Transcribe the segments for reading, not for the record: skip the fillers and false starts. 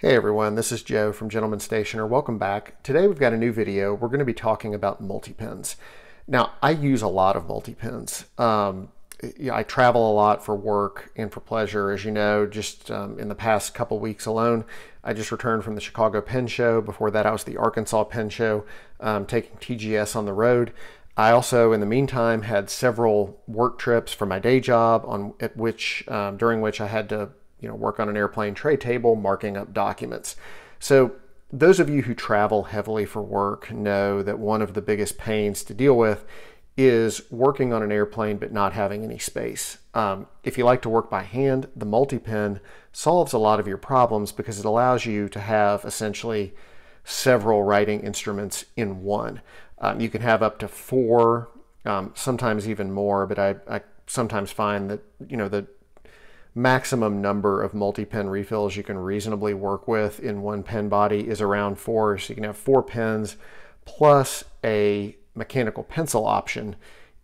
Hey everyone, this is Joe from Gentleman Stationer. Welcome back. Today we've got a new video. We're going to be talking about multi-pins. Now, I use a lot of multi-pins. I travel a lot for work and for pleasure. As you know, just in the past couple weeks alone, I just returned from the Chicago Pen Show. Before that, I was at the Arkansas Pen Show, taking TGS on the road. I also, in the meantime, had several work trips for my day job during which I had to work on an airplane tray table, marking up documents. So those of you who travel heavily for work know that one of the biggest pains to deal with is working on an airplane but not having any space. If you like to work by hand, the multi-pen solves a lot of your problems because it allows you to have essentially several writing instruments in one. You can have up to 4, sometimes even more, but I sometimes find that the maximum number of multi-pen refills you can reasonably work with in one pen body is around 4. So you can have 4 pens plus a mechanical pencil option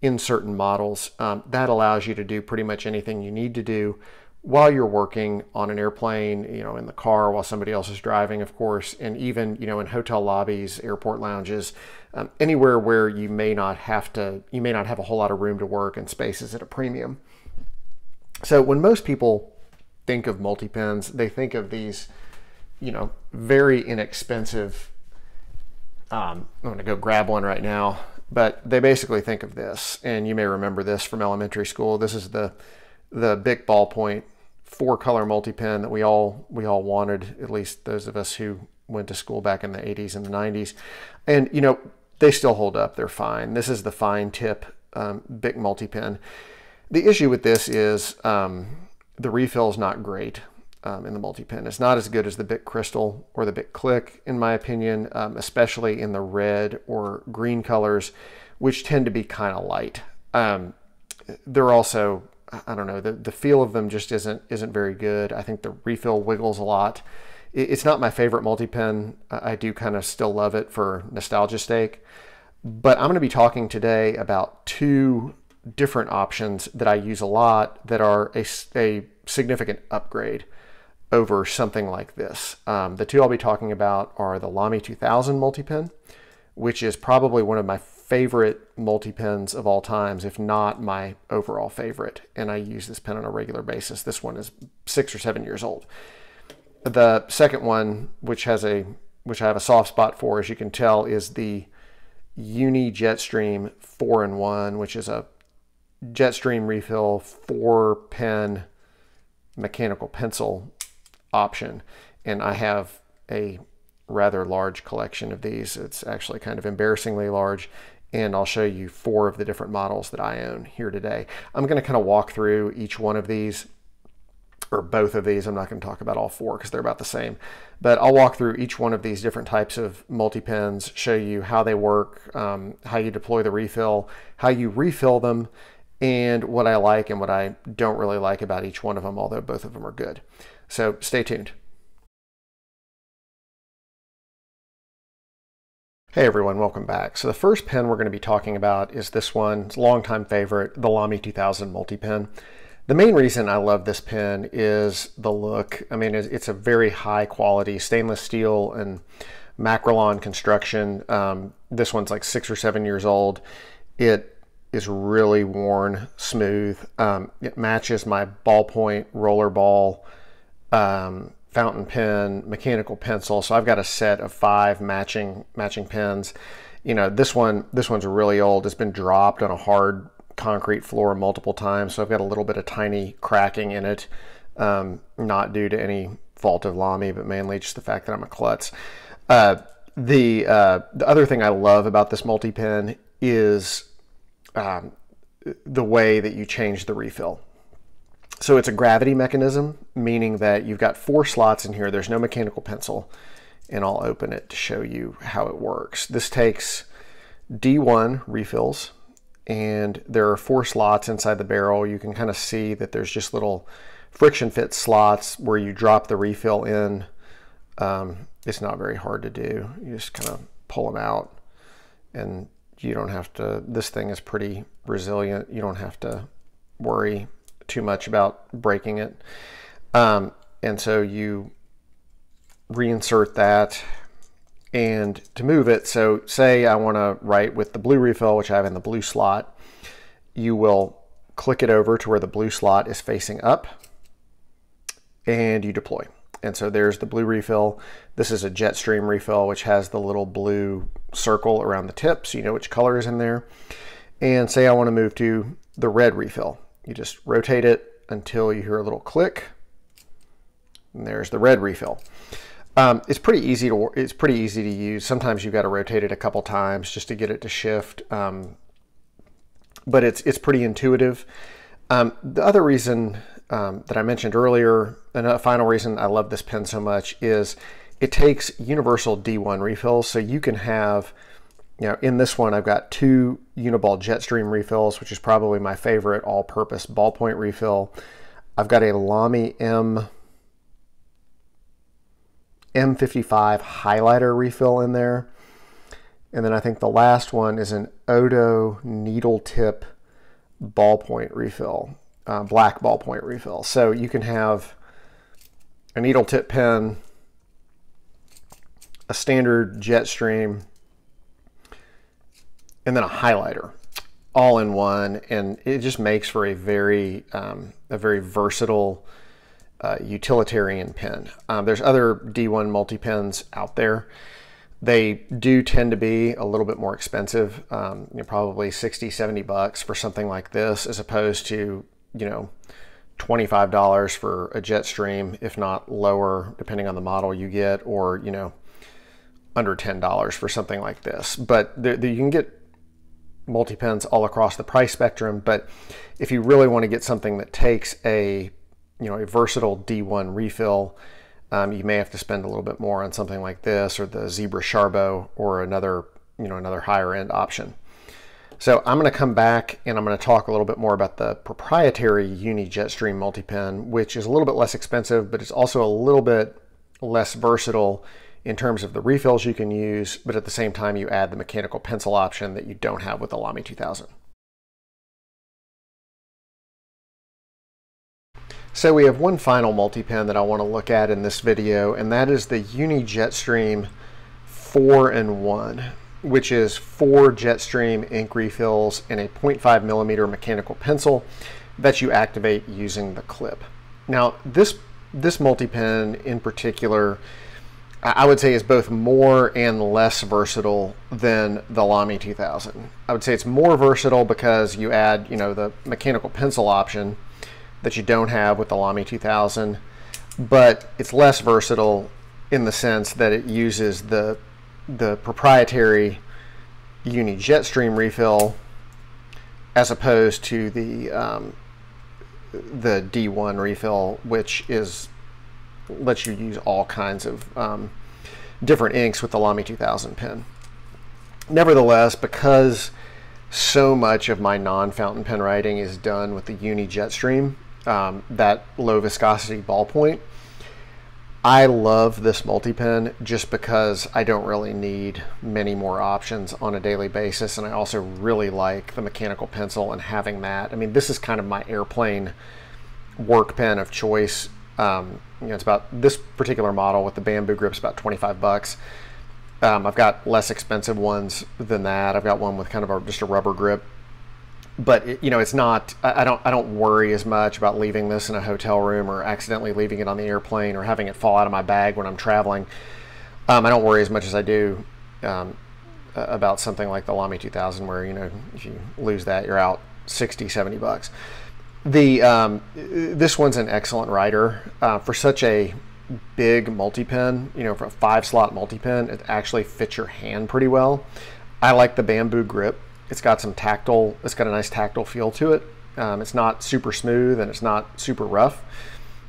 in certain models. That allows you to do pretty much anything you need to do while you're working on an airplane, in the car while somebody else is driving, of course, and even, in hotel lobbies, airport lounges, anywhere where you may not have a whole lot of room to work and space is at a premium. So when most people think of multi-pens, they think of these, very inexpensive, I'm going to go grab one right now, but they basically think of this, and you may remember this from elementary school. This is the Bic Ballpoint 4-color multi-pen that we all wanted, at least those of us who went to school back in the 80s and the 90s. And, they still hold up. They're fine. This is the fine tip Bic multi-pen. The issue with this is the refill is not great in the multi-pen. It's not as good as the Bic Crystal or the Bic Click, in my opinion, especially in the red or green colors, which tend to be kind of light. They're also, I don't know, the feel of them just isn't very good. I think the refill wiggles a lot. It's not my favorite multi-pen. I do kind of still love it for nostalgia's sake. But I'm going to be talking today about 2 different options that I use a lot that are a significant upgrade over something like this. The 2 I'll be talking about are the Lamy 2000 multi-pen, which is probably one of my favorite multi-pens of all times, if not my overall favorite. And I use this pen on a regular basis. This one is 6 or 7 years old. The second one, which I have a soft spot for, as you can tell, is the Uni Jetstream 4&1, which is a Jetstream refill 4-pen mechanical pencil option. And I have a rather large collection of these. It's actually kind of embarrassingly large. And I'll show you 4 of the different models that I own here today. I'm going to kind of walk through each one of these, or both of these. I'm not going to talk about all 4 because they're about the same. But I'll walk through each one of these different types of multi-pens, show you how they work, how you deploy the refill, how you refill them, and what I like and what I don't really like about each one of them, although both of them are good. So stay tuned. Hey everyone, welcome back. So the first pen we're going to be talking about is this one. It's a longtime favorite, the Lamy 2000 multi-pen. The main reason I love this pen is the look. I mean, it's a very high quality stainless steel and Macrolon construction. This one's like 6 or 7 years old. It is really worn smooth. It matches my Ballpoint rollerball fountain pen mechanical pencil. So I've got a set of 5 matching pens. This one's really old. It's been dropped on a hard concrete floor multiple times, so I've got a little bit of tiny cracking in it, not due to any fault of Lamy, but mainly just the fact that I'm a klutz. The other thing I love about this multi-pen is the way that you change the refill. So it's a gravity mechanism, meaning that you've got 4 slots in here. There's no mechanical pencil, and I'll open it to show you how it works. This takes D1 refills, and there are 4 slots inside the barrel. You can kind of see that there's just little friction fit slots where you drop the refill in. It's not very hard to do. You just kind of pull them out, and you don't have to, this thing is pretty resilient. You don't have to worry too much about breaking it. And so you reinsert that. And to move it, so say I want to write with the blue refill, which I have in the blue slot, you will click it over to where the blue slot is facing up, and you deploy. And so there's the blue refill. This is a Jetstream refill, which has the little blue circle around the tip, so you know which color is in there. And say I want to move to the red refill. You just rotate it until you hear a little click, and there's the red refill. It's pretty easy to use. Sometimes you've got to rotate it a couple times just to get it to shift, but it's pretty intuitive. The other reason that I mentioned earlier, and a final reason I love this pen so much, is it takes universal D1 refills. So you can have, in this one I've got 2 Uniball Jetstream refills, which is probably my favorite all-purpose ballpoint refill. I've got a Lamy M55 highlighter refill in there. And then I think the last one is an Odo needle tip ballpoint refill, black ballpoint refill. So you can have a needle tip pen, a standard Jetstream, and then a highlighter all in one. And it just makes for a very versatile utilitarian pen. There's other D1 multi-pens out there. They do tend to be a little bit more expensive, probably 60, 70 bucks for something like this, as opposed to, $25 for a Jetstream, if not lower, depending on the model you get, or, under $10 for something like this. But you can get multi-pens all across the price spectrum. But if you really want to get something that takes a versatile D1 refill, you may have to spend a little bit more on something like this, or the Zebra Sharbo, or another higher end option. So I'm going to come back and I'm going to talk a little bit more about the proprietary Uni Jetstream multi-pen, which is a little bit less expensive, but it's also a little bit less versatile in terms of the refills you can use, but at the same time you add the mechanical pencil option that you don't have with the Lamy 2000. So we have one final multi-pen that I want to look at in this video, and that is the Uni Jetstream 4&1, which is 4 Jetstream ink refills and a 0.5mm mechanical pencil that you activate using the clip. Now this multi-pen in particular, I would say, is both more and less versatile than the Lamy 2000. I would say it's more versatile because you add, the mechanical pencil option that you don't have with the Lamy 2000, but it's less versatile in the sense that it uses the proprietary Uni Jetstream refill as opposed to the D1 refill, which lets you use all kinds of different inks with the Lamy 2000 pen. Nevertheless, because so much of my non-fountain pen writing is done with the Uni Jetstream, that low viscosity ballpoint, I love this multi-pen just because I don't really need many more options on a daily basis, and I also really like the mechanical pencil and having that. I mean, this is kind of my airplane work pen of choice. It's about, this particular model with the bamboo grip's about 25 bucks. I've got less expensive ones than that. I've got one with kind of just a rubber grip, but it's not, I don't worry as much about leaving this in a hotel room or accidentally leaving it on the airplane or having it fall out of my bag when I'm traveling. I don't worry as much as I do about something like the Lamy 2000, where if you lose that, you're out 60, 70 bucks. This one's an excellent writer for such a big multi-pen. For a 5-slot multi-pen, it actually fits your hand pretty well. I like the bamboo grip. It's got a nice tactile feel to it. It's not super smooth and it's not super rough.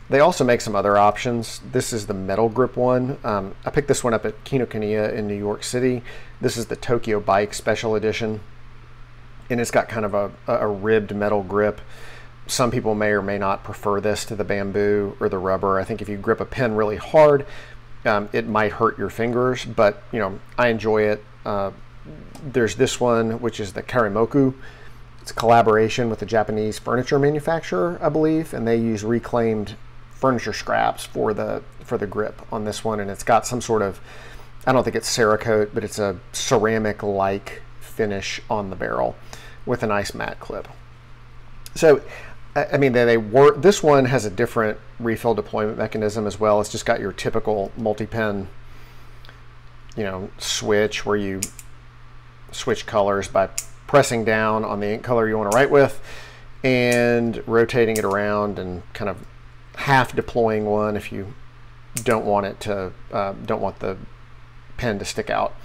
They also make some other options. This is the metal grip one. I picked this one up at Kinokuniya in New York City. This is the Tokyo Bike Special Edition, and it's got kind of a ribbed metal grip. Some people may or may not prefer this to the bamboo or the rubber. I think if you grip a pen really hard, it might hurt your fingers, but I enjoy it. There's this one, which is the Karimoku. It's a collaboration with a Japanese furniture manufacturer, I believe, and they use reclaimed furniture scraps for the grip on this one, and it's got some sort of, I don't think it's Cerakote, but it's a ceramic-like finish on the barrel with a nice matte clip. So, I mean, they work. This one has a different refill deployment mechanism as well. It's just got your typical multi-pen, you know, switch where you switch colors by pressing down on the ink color you want to write with and rotating it around and kind of half deploying one if you don't want it to, don't want the pen to stick out.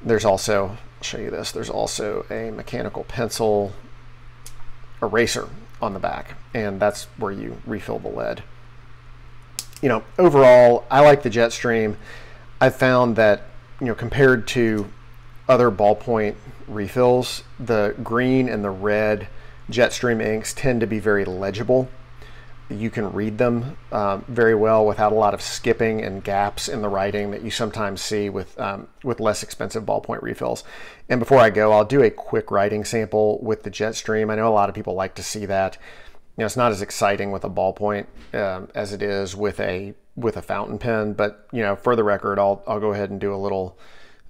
There's also, I'll show you this, there's also a mechanical pencil eraser on the back, and that's where you refill the lead. You know, overall, I like the Jetstream. I've found that, you know, compared to other ballpoint refills, the green and the red Jetstream inks tend to be very legible. You can read them very well without a lot of skipping and gaps in the writing that you sometimes see with less expensive ballpoint refills. And before I go, I'll do a quick writing sample with the Jetstream. I know a lot of people like to see that. You know, it's not as exciting with a ballpoint as it is with a fountain pen. But you know, for the record, I'll go ahead and do a little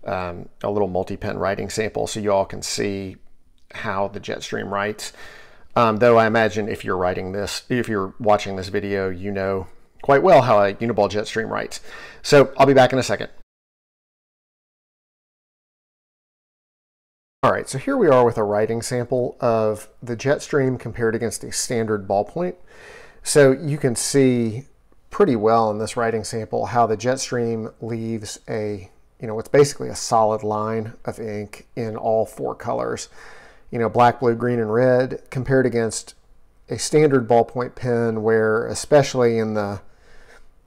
multi-pen writing sample so you all can see how the Jetstream writes. Though I imagine if you're watching this video, you know quite well how a Uniball Jetstream writes. So I'll be back in a second. All right, so here we are with a writing sample of the Jetstream compared against a standard ballpoint. So you can see pretty well in this writing sample how the Jetstream leaves a, you know, it's basically a solid line of ink in all four colors. You know, black, blue, green, and red, compared against a standard ballpoint pen where, especially in the,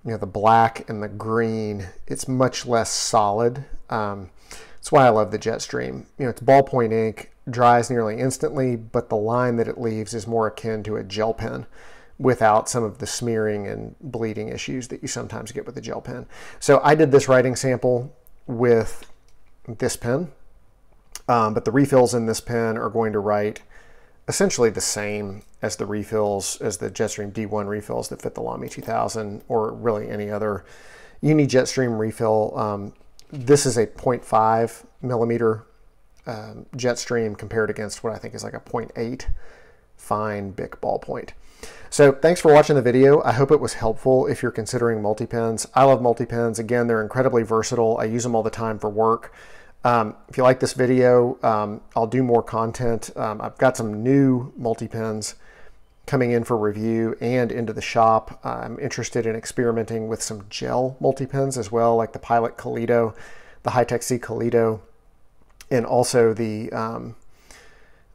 you know, the black and the green, it's much less solid. That's why I love the Jetstream. You know, it's ballpoint ink, dries nearly instantly, but the line that it leaves is more akin to a gel pen without some of the smearing and bleeding issues that you sometimes get with a gel pen. So I did this writing sample with this pen. But the refills in this pen are going to write essentially the same as the refills, as the Jetstream D1 refills that fit the Lamy 2000 or really any other Uni Jetstream refill. This is a 0.5 millimeter Jetstream compared against what I think is like a 0.8 fine Bic ballpoint. So thanks for watching the video. I hope it was helpful if you're considering multi-pens. I love multi-pens. Again, they're incredibly versatile. I use them all the time for work. If you like this video, I'll do more content. I've got some new multi-pens coming in for review and into the shop. I'm interested in experimenting with some gel multi-pens as well, like the Pilot Kaleido, the Hi-Tech C Kaleido, and also the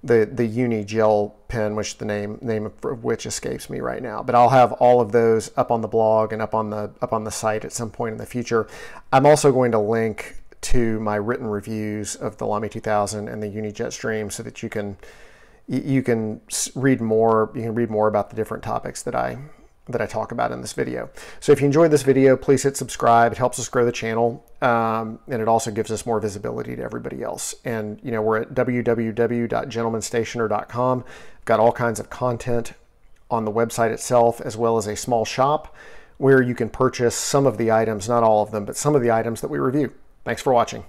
Uni gel pen, which the name of which escapes me right now. But I'll have all of those up on the blog and up on the site at some point in the future. I'm also going to link to my written reviews of the Lamy 2000 and the Uni Jetstream so that you can read more. You can read more about the different topics that I talk about in this video. So if you enjoyed this video, please hit subscribe. It helps us grow the channel, and it also gives us more visibility to everybody else. And you know, we're at www.gentlemanstationer.com. Got all kinds of content on the website itself, as well as a small shop where you can purchase some of the items, not all of them, but some of the items that we review. Thanks for watching.